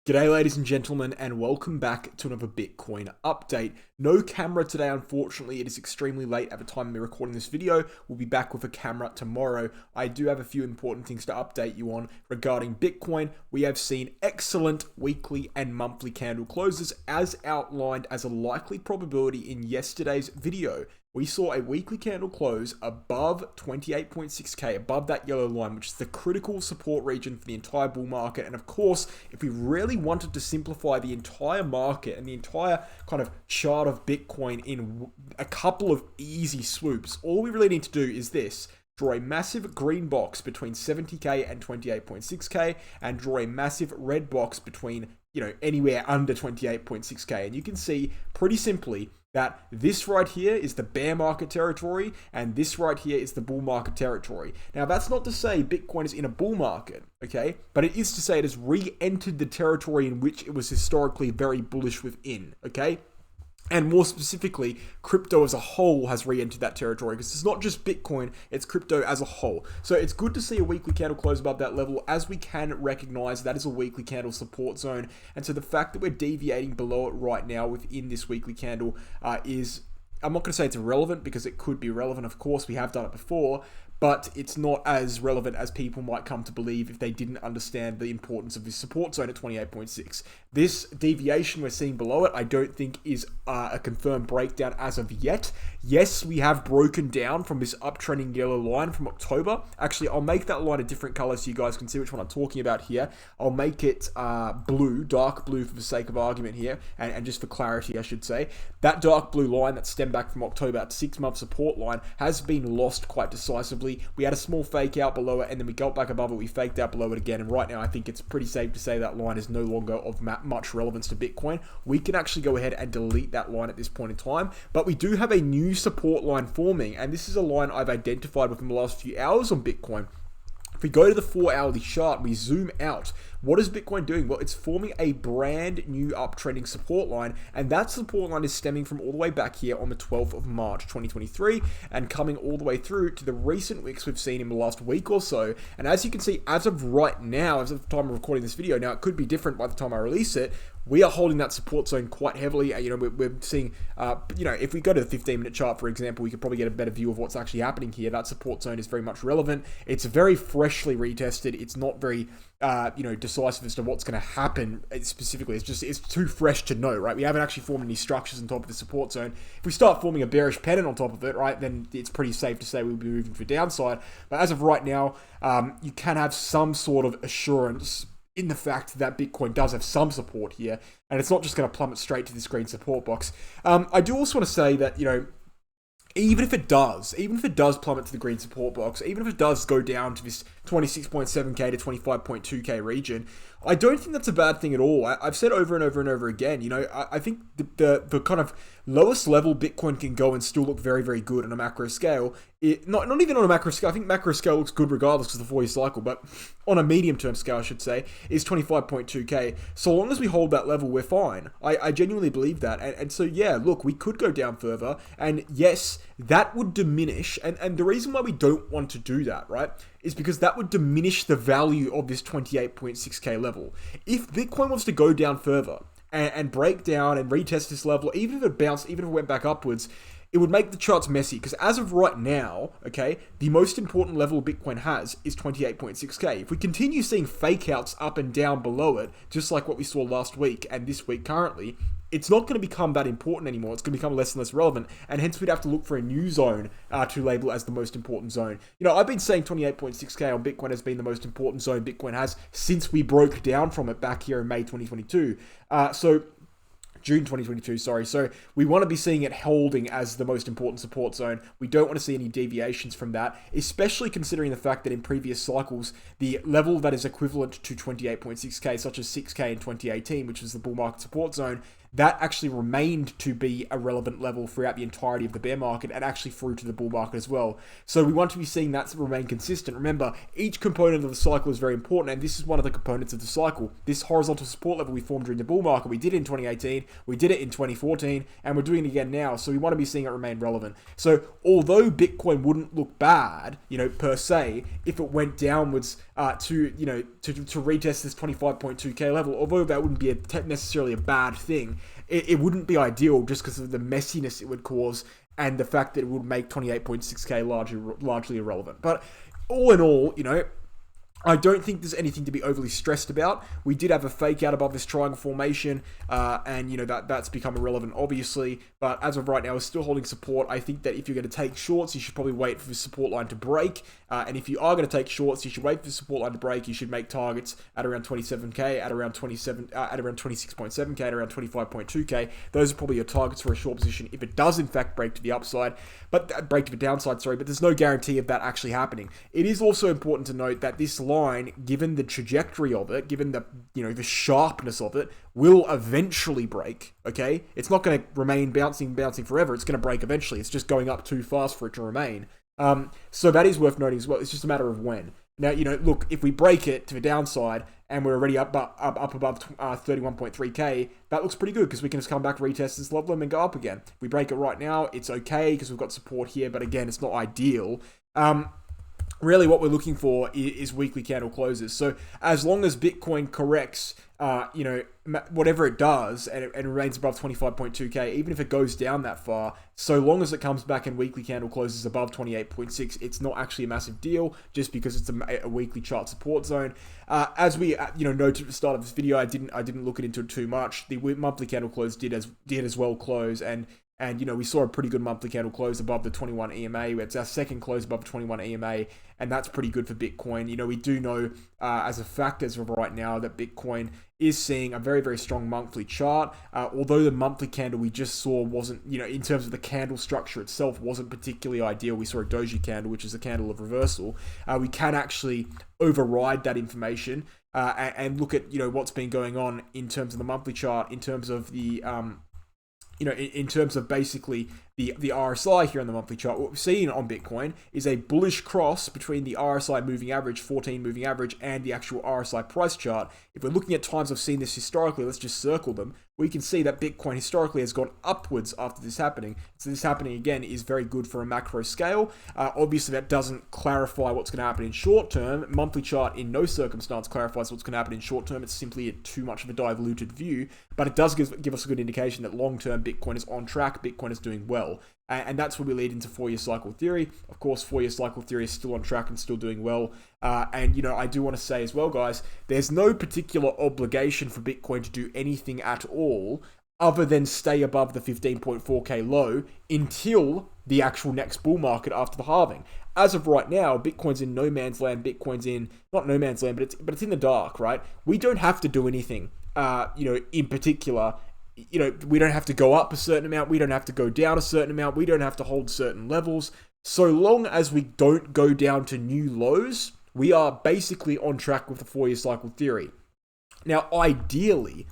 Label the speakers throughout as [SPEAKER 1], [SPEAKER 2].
[SPEAKER 1] G'day ladies and gentlemen, and welcome back to another Bitcoin update. No camera today, unfortunately. It is extremely late at the time of me recording this video. We'll be back with a camera tomorrow. I do have a few important things to update you on regarding Bitcoin. We have seen excellent weekly and monthly candle closes as outlined as a likely probability in yesterday's video. We saw a weekly candle close above 28.6k, above that yellow line, which is the critical support region for the entire bull market. And of course, if we really wanted to simplify the entire market and the entire kind of chart of Bitcoin in a couple of easy swoops, all we really need to do is this. Draw a massive green box between 70k and 28.6k, and draw a massive red box between, anywhere under 28.6k. And you can see pretty simply that this right here is the bear market territory, and this right here is the bull market territory. Now, that's not to say Bitcoin is in a bull market, okay? But it is to say it has re-entered the territory in which it was historically very bullish within, okay? And more specifically, crypto as a whole has re-entered that territory, because it's not just Bitcoin, it's crypto as a whole. So it's good to see a weekly candle close above that level, as we can recognize that is a weekly candle support zone. And so the fact that we're deviating below it right now within this weekly candle is, I'm not going to say it's irrelevant, because it could be relevant. Of course, we have done it before, but it's not as relevant as people might come to believe if they didn't understand the importance of this support zone at 28.6. This deviation we're seeing below it, I don't think is a confirmed breakdown as of yet. Yes, we have broken down from this uptrending yellow line from October. Actually, I'll make that line a different color so you guys can see which one I'm talking about here. I'll make it blue, dark blue for the sake of argument here, and just for clarity, I should say. That dark blue line that stemmed back from October, that 6-month support line, has been lost quite decisively. We had a small fake out below it, and then we got back above it, we faked out below it again, and right now I think it's pretty safe to say that line is no longer of much relevance to Bitcoin. We can actually go ahead and delete that line at this point in time, but we do have a new support line forming, and this is a line I've identified within the last few hours on Bitcoin. If we go to the 4-hourly chart, we zoom out. What is Bitcoin doing? Well, it's forming a brand new uptrending support line, and that support line is stemming from all the way back here on the 12th of March 2023 and coming all the way through to the recent wicks we've seen in the last week or so. And as you can see, as of right now, as of the time of recording this video, now it could be different by the time I release it, we are holding that support zone quite heavily. We're seeing, if we go to the 15-minute chart, for example, we could probably get a better view of what's actually happening here. That support zone is very much relevant. It's very freshly retested. It's not very, decisive as to what's going to happen specifically. It's too fresh to know, right? We haven't actually formed any structures on top of the support zone. If we start forming a bearish pennant on top of it, right, then it's pretty safe to say we'll be moving for downside. But as of right now, you can have some sort of assurance in the fact that Bitcoin does have some support here, and it's not just going to plummet straight to this green support box. I do also want to say that, even if it does plummet to the green support box, even if it does go down to this 26.7k to 25.2k region, I don't think that's a bad thing at all. I've said over and over and over again, I think the kind of lowest level Bitcoin can go and still look very, very good on a macro scale. Not even on a macro scale. I think macro scale looks good regardless of the 4-year cycle, but on a medium term scale, I should say, is 25.2k. So long as we hold that level, we're fine. I genuinely believe that. And so, yeah, look, we could go down further. And yes, that would diminish. And the reason why we don't want to do that, right, is because that would diminish the value of this 28.6k level. If Bitcoin wants to go down further and break down and retest this level, even if it bounced, even if it went back upwards, it would make the charts messy, because as of right now, okay, the most important level Bitcoin has is 28.6k. If we continue seeing fake outs up and down below it, just like what we saw last week and this week currently, it's not going to become that important anymore. It's going to become less and less relevant, and hence we'd have to look for a new zone to label as the most important zone. I've been saying 28.6k on Bitcoin has been the most important zone Bitcoin has since we broke down from it back here in May 2022. June 2022, sorry. So we want to be seeing it holding as the most important support zone. We don't want to see any deviations from that, especially considering the fact that in previous cycles, the level that is equivalent to 28.6k, such as 6k in 2018, which was the bull market support zone, that actually remained to be a relevant level throughout the entirety of the bear market and actually through to the bull market as well. So we want to be seeing that remain consistent. Remember, each component of the cycle is very important, and this is one of the components of the cycle. This horizontal support level we formed during the bull market, we did it in 2018, we did it in 2014, and we're doing it again now. So we want to be seeing it remain relevant. So although Bitcoin wouldn't look bad, per se, if it went downwards to retest this 25.2k level, although that wouldn't be necessarily a bad thing, it wouldn't be ideal just because of the messiness it would cause and the fact that it would make 28.6k largely irrelevant. But all in all, I don't think there's anything to be overly stressed about. We did have a fake out above this triangle formation, and that's become irrelevant, obviously. But as of right now, we're still holding support. I think that if you're going to take shorts, you should probably wait for the support line to break. And if you are going to take shorts, you should wait for the support line to break. You should make targets at around 27k, at around 26.7k, at around 25.2k. Those are probably your targets for a short position if it does in fact break to the upside, but break to the downside. Sorry, but there's no guarantee of that actually happening. It is also important to note that this line, given the trajectory of it, given the the sharpness of it, will eventually break. Okay, it's not going to remain bouncing forever. It's going to break eventually. It's just going up too fast for it to remain. So that is worth noting as well. It's just a matter of when. Now, look, if we break it to the downside and we're already up above 31.3k, that looks pretty good because we can just come back, retest this level, and then go up again. If we break it right now, it's okay because we've got support here, but again, it's not ideal. Really what we're looking for is weekly candle closes. So as long as Bitcoin corrects, whatever it does, and it remains above 25.2k, even if it goes down that far, so long as it comes back and weekly candle closes above 28.6, it's not actually a massive deal, just because it's a weekly chart support zone. As we noted at the start of this video, I didn't look into it too much. The monthly candle close did as well close, and we saw a pretty good monthly candle close above the 21 EMA. It's our second close above the 21 EMA, and that's pretty good for Bitcoin. We do know as a fact as of right now that Bitcoin is seeing a very, very strong monthly chart. Although the monthly candle we just saw wasn't, in terms of the candle structure itself, wasn't particularly ideal. We saw a doji candle, which is a candle of reversal. We can actually override that information and look at, what's been going on in terms of the monthly chart, in terms of the in terms of basically the RSI here on the monthly chart. What we've seen on Bitcoin is a bullish cross between the RSI moving average, 14 moving average, and the actual RSI price chart. If we're looking at times I've seen this historically, let's just circle them. We can see that Bitcoin historically has gone upwards after this happening. So this happening again is very good for a macro scale. Obviously that doesn't clarify what's going to happen in short term. Monthly chart in no circumstance clarifies what's going to happen in short term. It's simply too much of a diluted view, but it does give us a good indication that long term Bitcoin is on track, Bitcoin is doing well. And that's where we lead into 4-year cycle theory. Of course, 4-year cycle theory is still on track and still doing well. And I do want to say as well, guys, there's no particular obligation for Bitcoin to do anything at all other than stay above the 15.4k low until the actual next bull market after the halving. As of right now, Bitcoin's in no man's land. Bitcoin's in, not no man's land, but it's in the dark, right? We don't have to do anything, in particular. We don't have to go up a certain amount. We don't have to go down a certain amount. We don't have to hold certain levels. So long as we don't go down to new lows, we are basically on track with the 4-year cycle theory. Now, ideally,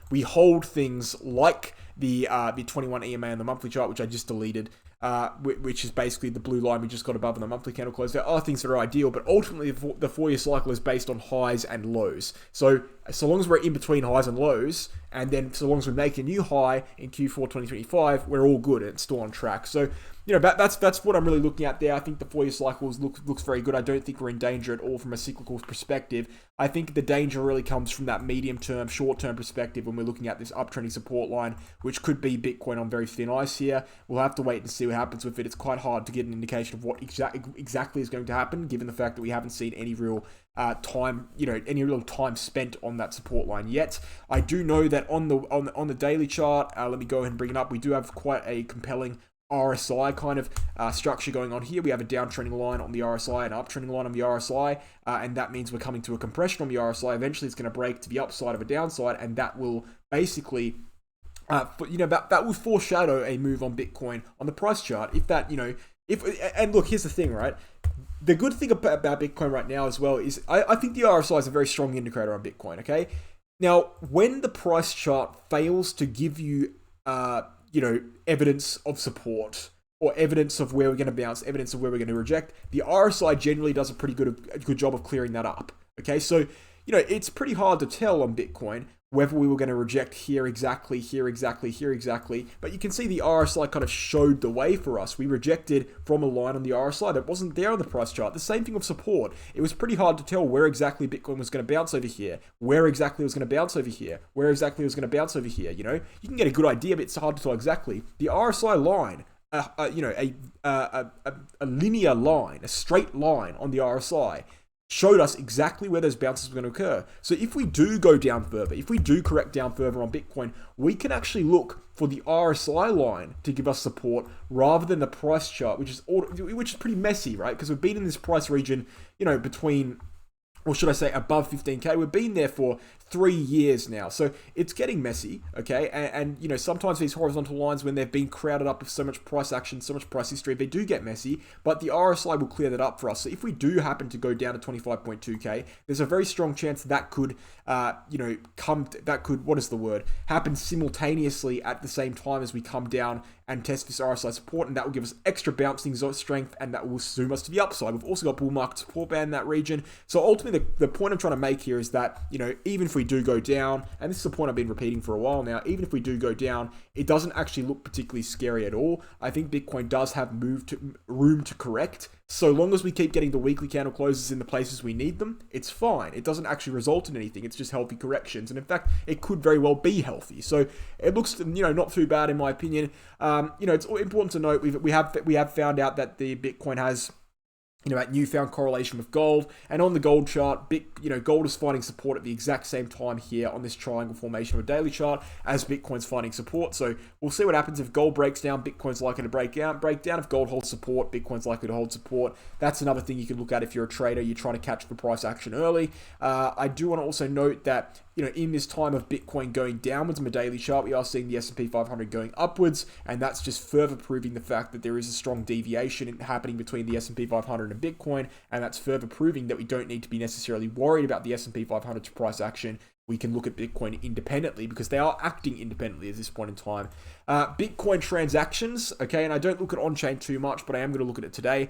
[SPEAKER 1] we hold things like the 21 EMA on the monthly chart, which I just deleted, which is basically the blue line we just got above on the monthly candle close. There are things that are ideal, but ultimately the 4-year cycle is based on highs and lows. So long as we're in between highs and lows, and then so long as we make a new high in Q4 2025, we're all good and it's still on track. So that's what I'm really looking at there. I think the 4-year cycle looks very good. I don't think we're in danger at all from a cyclical perspective. I think the danger really comes from that medium-term, short-term perspective when we're looking at this uptrending support line, which could be Bitcoin on very thin ice here. We'll have to wait and see what happens with it. It's quite hard to get an indication of what exactly is going to happen, given the fact that we haven't seen any real time spent on that support line yet. I do know that on the daily chart, let me go ahead and bring it up. We do have quite a compelling RSI kind of structure going on here. We have a downtrending line on the RSI and an uptrending line on the RSI, and that means we're coming to a compression on the RSI. Eventually, it's going to break to the upside of a downside, and that will basically, that will foreshadow a move on Bitcoin on the price chart. And look, here's the thing, right? The good thing about Bitcoin right now as well is I think the RSI is a very strong indicator on Bitcoin, okay? Now, when the price chart fails to give you, evidence of support or evidence of where we're going to bounce, evidence of where we're going to reject, the RSI generally does a good job of clearing that up. Okay, so it's pretty hard to tell on Bitcoin whether we were going to reject here exactly, here exactly, here exactly. But you can see the RSI kind of showed the way for us. We rejected from a line on the RSI that wasn't there on the price chart. The same thing with support. It was pretty hard to tell where exactly Bitcoin was going to bounce over here, where exactly it was going to bounce over here, where exactly it was going to bounce over here. You can get a good idea, but it's hard to tell exactly. The RSI line, a linear line, a straight line on the RSI, showed us exactly where those bounces were going to occur. So if we do go down further, if we do correct down further on Bitcoin, we can actually look for the RSI line to give us support rather than the price chart, which is pretty messy, right? Because we've been in this price region, between, or should I say above 15K. We've been there for 3 years now. So it's getting messy, okay? And sometimes these horizontal lines, when they've been crowded up with so much price action, so much price history, they do get messy, but the RSI will clear that up for us. So if we do happen to go down to 25.2K, there's a very strong chance that could, happen simultaneously at the same time as we come down and test this RSI support, and that will give us extra bouncing strength, and that will zoom us to the upside. We've also got bull market support band in that region. So ultimately, the point I'm trying to make here is that, even if we do go down, and this is a point I've been repeating for a while now, even if we do go down, it doesn't actually look particularly scary at all. I think Bitcoin does have room to correct. So long as we keep getting the weekly candle closes in the places we need them, it's fine. It doesn't actually result in anything. It's just healthy corrections. And in fact, it could very well be healthy. So it looks, not too bad in my opinion. It's important to note we have found out that the Bitcoin has that newfound correlation with gold, and on the gold chart, gold is finding support at the exact same time here on this triangle formation of a daily chart as Bitcoin's finding support. So we'll see what happens if gold breaks down. Bitcoin's likely to break down. If gold holds support, Bitcoin's likely to hold support. That's another thing you can look at if you're a trader. You're trying to catch the price action early. I do want to also note that in this time of Bitcoin going downwards on a daily chart, we are seeing the S&P 500 going upwards, and that's just further proving the fact that there is a strong deviation happening between the S&P 500 and Bitcoin, and that's further proving that we don't need to be necessarily worried about the S&P 500's price action. We can look at Bitcoin independently because they are acting independently at this point in time. Bitcoin transactions, okay, and I don't look at on-chain too much, but I am going to look at it today.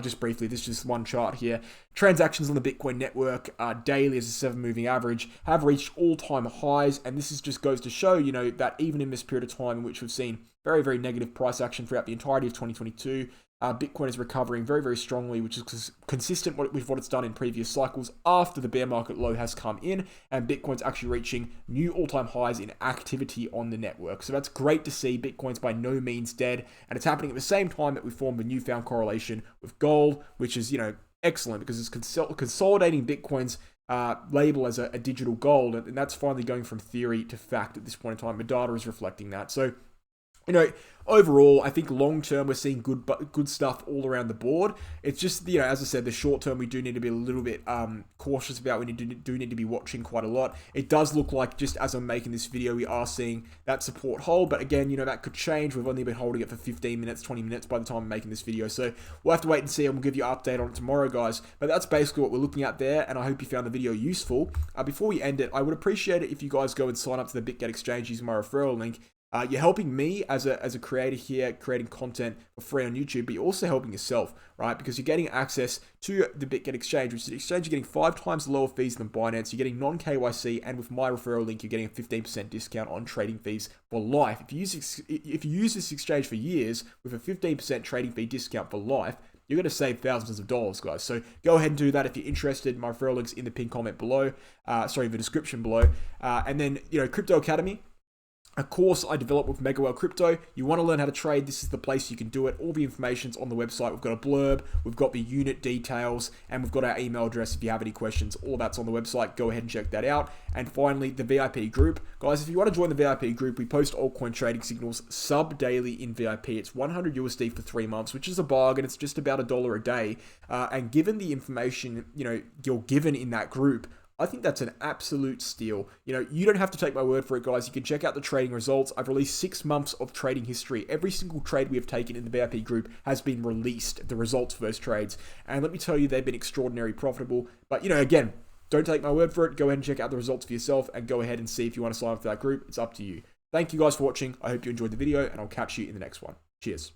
[SPEAKER 1] Just briefly, this is just one chart here. Transactions on the Bitcoin network daily as a 7-moving average have reached all-time highs, and this just goes to show, that even in this period of time in which we've seen very, very negative price action throughout the entirety of 2022, Bitcoin is recovering very, very strongly, which is consistent with what it's done in previous cycles after the bear market low has come in, and Bitcoin's actually reaching new all-time highs in activity on the network. So that's great to see. Bitcoin's by no means dead, and it's happening at the same time that we formed a newfound correlation with gold, which is, excellent because it's consolidating Bitcoin's label as a digital gold, and that's finally going from theory to fact at this point in time. The data is reflecting that. So, overall, I think long term we're seeing good stuff all around the board. It's just, as I said, the short term we do need to be a little bit cautious about. We do need to be watching quite a lot. It does look like, just as I'm making this video, we are seeing that support hold, but again, that could change. We've only been holding it for 15 minutes, 20 minutes by the time I'm making this video, so we'll have to wait and see, and we'll give you an update on it tomorrow, guys. But that's basically what we're looking at there, and I hope you found the video useful. Before we end it, I would appreciate it if you guys go and sign up to the BitGet Exchange using my referral link. You're helping me as a creator here, creating content for free on YouTube, but you're also helping yourself, right? Because you're getting access to the BitGet Exchange, which is an exchange you're getting 5 times lower fees than Binance. You're getting non-KYC, and with my referral link, you're getting a 15% discount on trading fees for life. If you use this exchange for years with a 15% trading fee discount for life, you're going to save thousands of dollars, guys. So go ahead and do that if you're interested. My referral link's in the pinned comment below. The description below. And then, Crypto Academy, a course I developed with Megawell Crypto. You want to learn how to trade, this is the place you can do it. All the information's on the website. We've got a blurb, we've got the unit details, and we've got our email address if you have any questions. All that's on the website. Go ahead and check that out. And finally, the VIP group. Guys, if you want to join the VIP group, we post altcoin trading signals sub-daily in VIP. It's 100 USD for 3 months, which is a bargain. It's just about $1 a day. And given the information, you're given in that group, I think that's an absolute steal. You don't have to take my word for it, guys. You can check out the trading results. I've released 6 months of trading history. Every single trade we have taken in the VIP group has been released, the results for those trades. And let me tell you, they've been extraordinarily profitable. But, again, don't take my word for it. Go ahead and check out the results for yourself and go ahead and see if you want to sign up for that group. It's up to you. Thank you guys for watching. I hope you enjoyed the video, and I'll catch you in the next one. Cheers.